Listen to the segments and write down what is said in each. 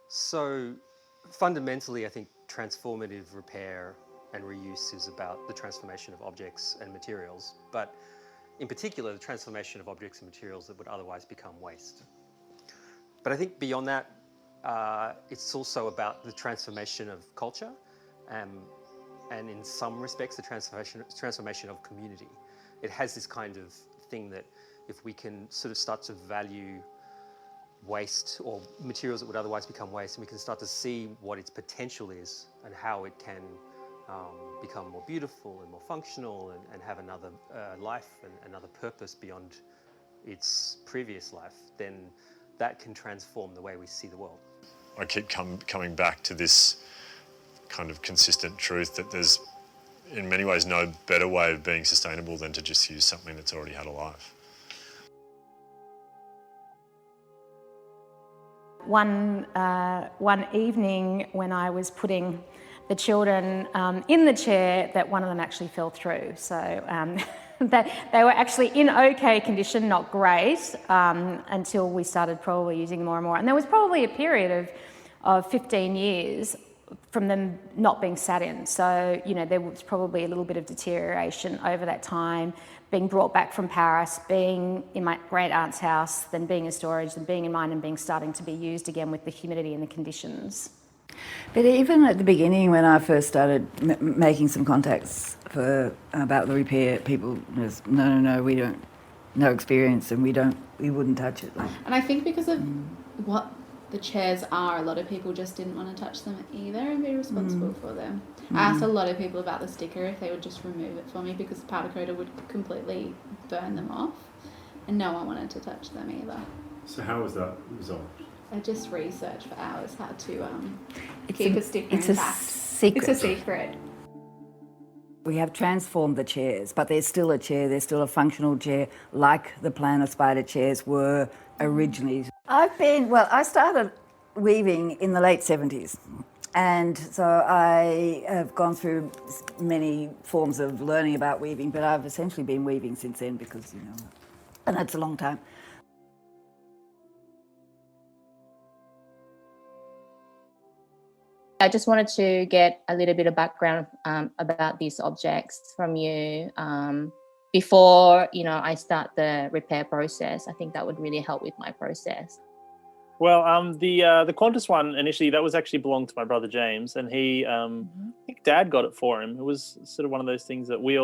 So fundamentally, I think transformative repair and reuse is about the transformation of objects and materials, but in particular, the transformation of objects and materials that would otherwise become waste. But I think beyond that, it's also about the transformation of culture, and in some respects, the transformation of community. It has this kind of thing that if we can sort of start to value waste or materials that would otherwise become waste, and we can start to see what its potential is and how it can become more beautiful and more functional and have another life and another purpose beyond its previous life, then that can transform the way we see the world. I keep coming back to this kind of consistent truth that there's, in many ways, no better way of being sustainable than to just use something that's already had a life. One evening when I was putting the children in the chair, that one of them actually fell through. So that they were actually in okay condition, not great, until we started probably using more and more. And there was probably a period of 15 years from them not being sat in. So, you know, there was probably a little bit of deterioration over that time, being brought back from Paris, being in my great aunt's house, then being in storage, then being in mine, and being starting to be used again with the humidity and the conditions. But even at the beginning, when I first started making some contacts about the repair, people was no, we don't, no experience, and we wouldn't touch it. And I think because of what the chairs are, a lot of people just didn't want to touch them either and be responsible for them. I asked a lot of people about the sticker if they would just remove it for me, because the powder coater would completely burn them off, and no one wanted to touch them either. So how was that resolved? I just researched for hours how to keep a sticker intact. It's a secret. It's a secret. We have transformed the chairs, but there's still a chair, there's still a functional chair, like the Planner Spider chairs were originally. I started weaving in the late 70s, and so I have gone through many forms of learning about weaving, but I've essentially been weaving since then because, you know, and that's a long time. I just wanted to get a little bit of background about these objects from you before, you know, I start the repair process. I think that would really help with my process. Well, the Qantas one initially, that was actually belonged to my brother James, and he, I think Dad got it for him. It was sort of one of those things that we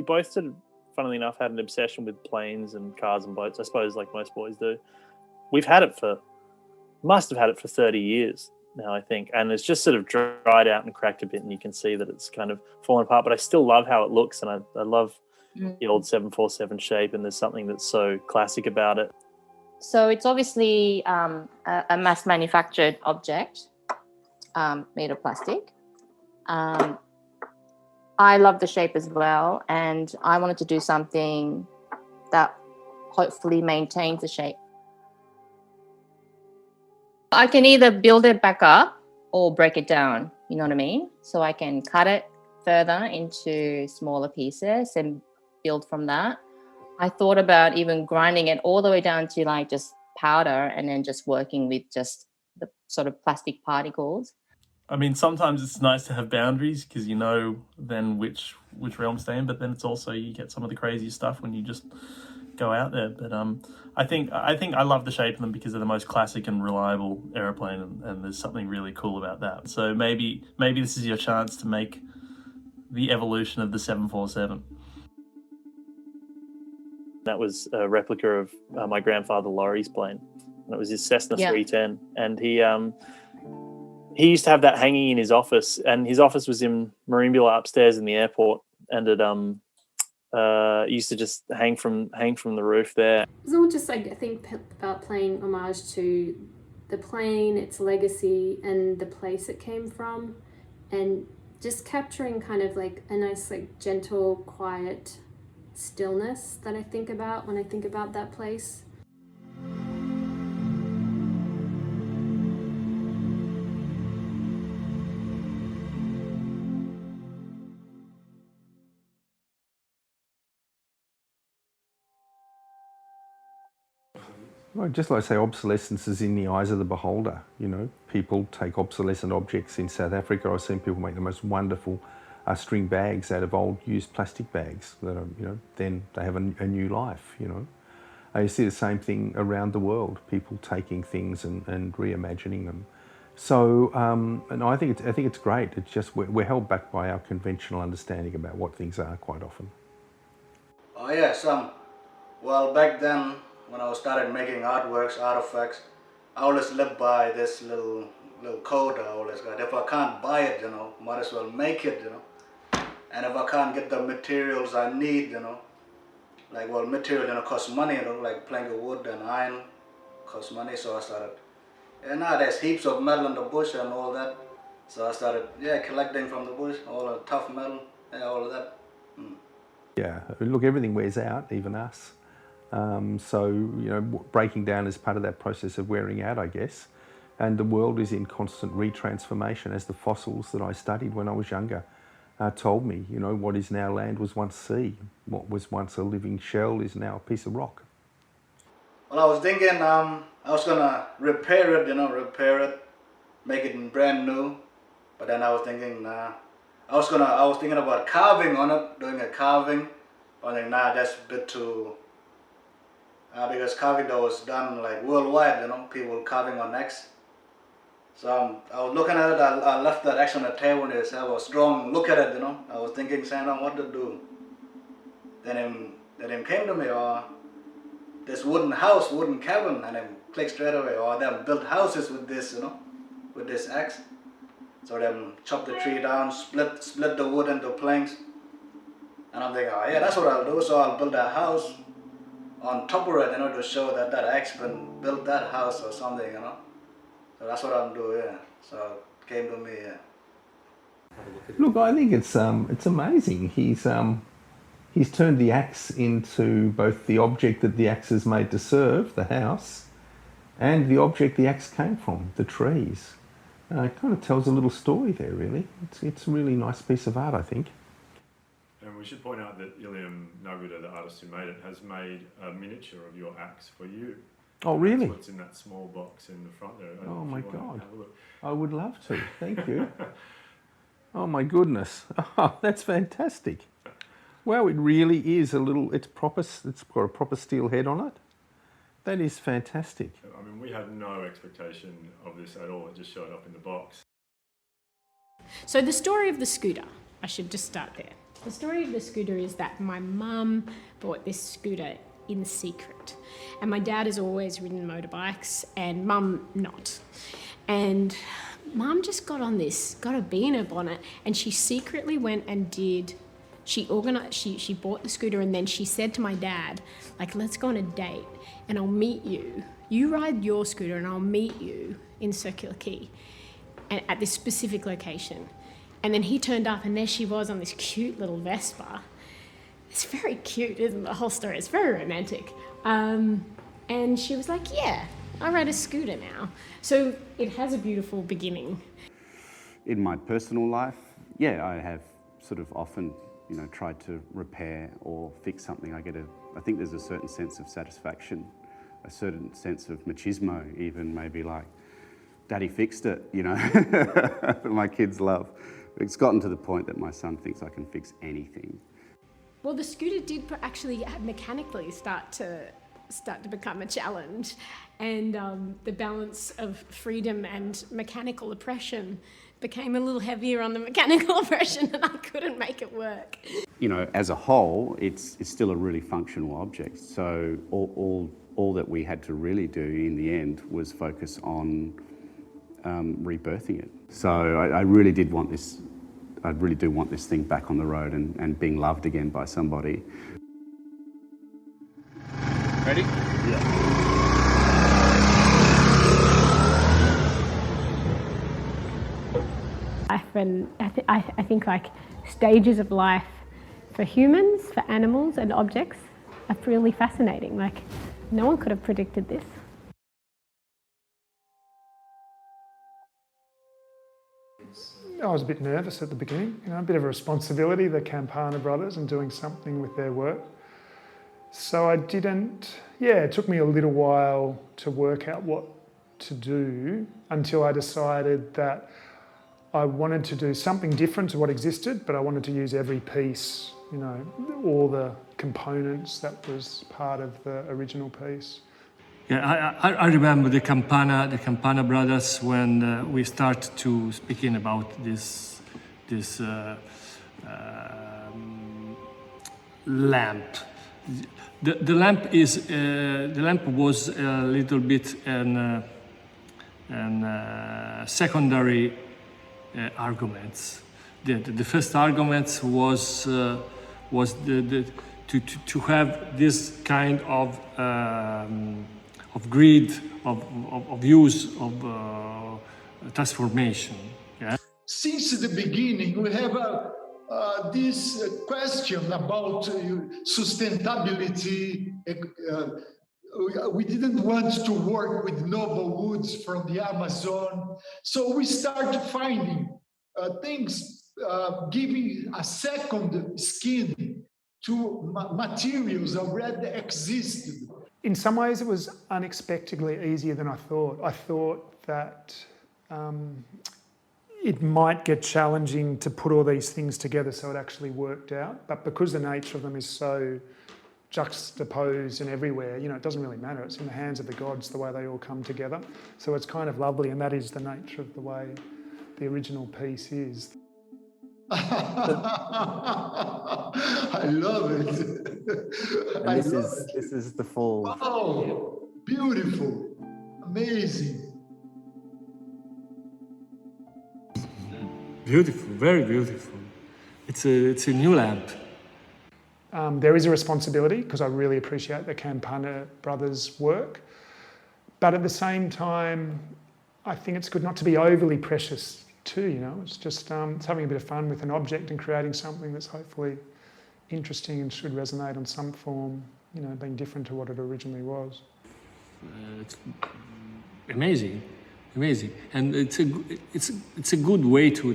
both sort of, funnily enough, had an obsession with planes and cars and boats, I suppose, like most boys do. Must have had it for 30 years now, I think, and it's just sort of dried out and cracked a bit, and you can see that it's kind of fallen apart, but I still love how it looks, and I love the old 747 shape, and there's something that's so classic about it. So it's obviously a mass manufactured object made of plastic. I love the shape as well, and I wanted to do something that hopefully maintains the shape. I can either build it back up or break it down, you know what I mean? So I can cut it further into smaller pieces and build from that. I thought about even grinding it all the way down to like just powder and then just working with just the sort of plastic particles. I mean, sometimes it's nice to have boundaries because you know then which realm stay in, but then it's also you get some of the crazy stuff when you just go out there. But I think I love the shape of them because they're the most classic and reliable aeroplane, and there's something really cool about that. So maybe this is your chance to make the evolution of the 747. That was a replica of my grandfather Laurie's plane. And it was his Cessna 310, and he used to have that hanging in his office, and his office was in Merimbula upstairs in the airport, and it used to just hang from the roof there. It's all just like, I think about paying homage to the plane, its legacy, and the place it came from, and just capturing kind of like a nice, like, gentle, quiet stillness that I think about when I think about that place. Well, just like I say, obsolescence is in the eyes of the beholder. You know, people take obsolescent objects in South Africa. I've seen people make the most wonderful string bags out of old used plastic bags that are, you know, then they have a new life, you know. You see the same thing around the world, people taking things and reimagining them. So, and I think it's great. It's just we're held back by our conventional understanding about what things are quite often. Oh yes, well back then when I started making artworks, artifacts, I always lived by this little code I always got. If I can't buy it, you know, might as well make it, you know. And if I can't get the materials I need, you know, like, well, material, you know, costs money, you know, like plank of wood and iron costs money, so I started, and now there's heaps of metal in the bush and all that, so I started, collecting from the bush, all the tough metal, all of that. Yeah, look, everything wears out, even us. So, you know, breaking down is part of that process of wearing out, I guess. And the world is in constant retransformation, as the fossils that I studied when I was younger told me. You know, what is now land was once sea. What was once a living shell is now a piece of rock. Well, I was thinking I was gonna repair it, make it brand new. But then I was thinking, nah. I was thinking about carving on it, doing a carving. But I think, nah, that's a bit too. Because carving that was done like worldwide, you know, people carving on X. So I was looking at it, I left that X on the table and I was strong, look at it, you know. I was thinking, saying, what to do. Then him came to me, this wooden house, wooden cabin, and then click straight away, them built houses with this, you know, with this axe. So them chop the tree down, split the wood into planks. And I'm thinking, yeah, that's what I'll do. So I'll build a house on top of it, you know, to show that that axe been built that house or something, you know. So that's what I'm doing, yeah. So it came to me, yeah. Look, I think it's amazing. He's turned the axe into both the object that the axe is made to serve, the house, and the object the axe came from, the trees. It kind of tells a little story there, really. It's a really nice piece of art, I think. And we should point out that Illiam Nargoodah, the artist who made it, has made a miniature of your axe for you. Oh, really? That's what's in that small box in the front there. Oh, my God. I would love to. Thank you. Oh, my goodness. Oh, that's fantastic. Wow, it really is a little, it's got a proper steel head on it. That is fantastic. I mean, we had no expectation of this at all. It just showed up in the box. So the story of the scooter, I should just start there. The story of the scooter is that my mum bought this scooter in secret. And my dad has always ridden motorbikes and mum not. And mum just got a bee in her bonnet, and she secretly went and she bought the scooter, and then she said to my dad, like, let's go on a date and I'll meet you. You ride your scooter and I'll meet you in Circular Quay and at this specific location. And then he turned up and there she was on this cute little Vespa. It's very cute, isn't it? The whole story. It's very romantic. And she was like, yeah, I ride a scooter now. So it has a beautiful beginning. In my personal life, yeah, I have sort of often, you know, tried to repair or fix something. I think there's a certain sense of satisfaction, a certain sense of machismo, even maybe like, Daddy fixed it, you know, that my kids love. It's gotten to the point that my son thinks I can fix anything. Well, the scooter did actually mechanically start to become a challenge, and the balance of freedom and mechanical oppression became a little heavier on the mechanical oppression, and I couldn't make it work. You know, as a whole, it's still a really functional object. So all that we had to really do in the end was focus on rebirthing it. So I really did want this. I really do want this thing back on the road and being loved again by somebody. Ready? Yeah. And I think like stages of life for humans, for animals and objects are really fascinating. Like no one could have predicted this. I was a bit nervous at the beginning, you know, a bit of a responsibility, the Campana brothers, and doing something with their work. So I didn't, it took me a little while to work out what to do until I decided that I wanted to do something different to what existed, but I wanted to use every piece, all the components that was part of the original piece. Yeah, I remember the Campana brothers when we start to speaking about this lamp. The lamp was a little bit an secondary arguments. The first argument was to have this kind of grid of use of transformation. Yeah. Since the beginning, we have this question about sustainability. We didn't want to work with noble woods from the Amazon, so we started finding things giving a second skin to materials already existed. In some ways, it was unexpectedly easier than I thought. I thought that it might get challenging to put all these things together, so it actually worked out. But because the nature of them is so juxtaposed and everywhere, it doesn't really matter. It's in the hands of the gods, the way they all come together. So it's kind of lovely, and that is the nature of the way the original piece is. I love it. And this is the full. Wow, beautiful, amazing. Beautiful, very beautiful. It's a new lamp. There is a responsibility because I really appreciate the Campana brothers' work, but at the same time, I think it's good not to be overly precious too. It's just it's having a bit of fun with an object and creating something that's hopefully interesting and should resonate on some form. Being different to what it originally was. It's amazing, and it's a good way to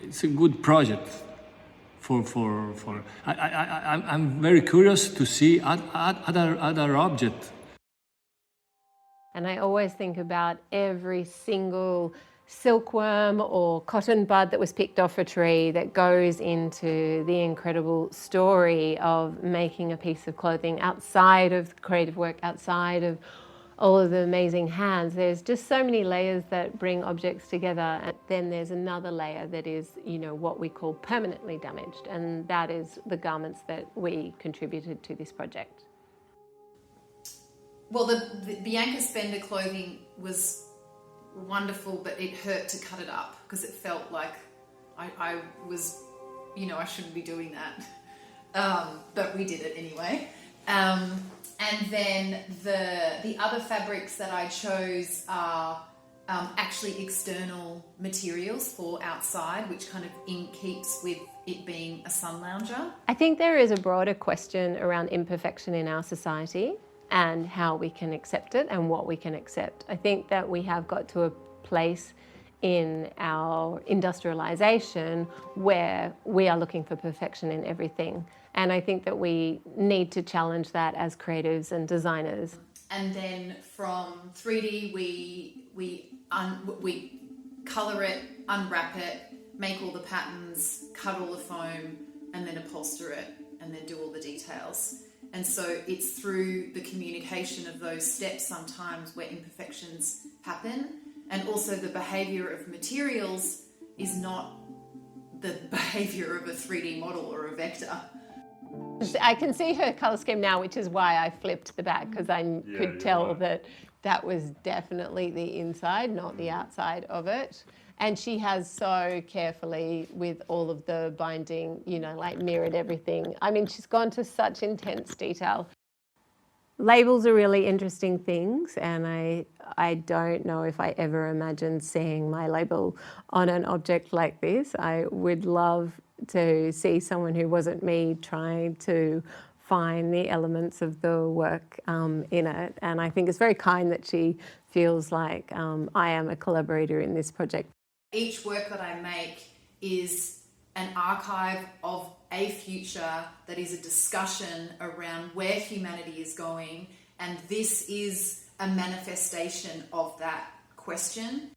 it's a good project for I'm very curious to see other objects. And I always think about every single silkworm or cotton bud that was picked off a tree that goes into the incredible story of making a piece of clothing outside of creative work, outside of all of the amazing hands. There's just so many layers that bring objects together. And then there's another layer that is, what we call permanently damaged. And that is the garments that we contributed to this project. Well, the Bianca Spender clothing was wonderful, but it hurt to cut it up because it felt like I was, I shouldn't be doing that. But we did it anyway. And then the other fabrics that I chose are actually external materials for outside, which kind of keeps with it being a sun lounger. I think there is a broader question around imperfection in our society and how we can accept it and what we can accept. I think that we have got to a place in our industrialization where we are looking for perfection in everything. And I think that we need to challenge that as creatives and designers. And then from 3D, we colour it, unwrap it, make all the patterns, cut all the foam, and then upholster it, and then do all the details. And so it's through the communication of those steps sometimes where imperfections happen. And also the behaviour of materials is not the behaviour of a 3D model or a vector. I can see her colour scheme now, which is why I flipped the back, because I could tell that was definitely the inside, not the outside of it. And she has so carefully, with all of the binding, mirrored everything. I mean, she's gone to such intense detail. Labels are really interesting things, and I don't know if I ever imagined seeing my label on an object like this. I would love to see someone who wasn't me trying to find the elements of the work in it. And I think it's very kind that she feels like I am a collaborator in this project. Each work that I make is an archive of a future that is a discussion around where humanity is going, and this is a manifestation of that question.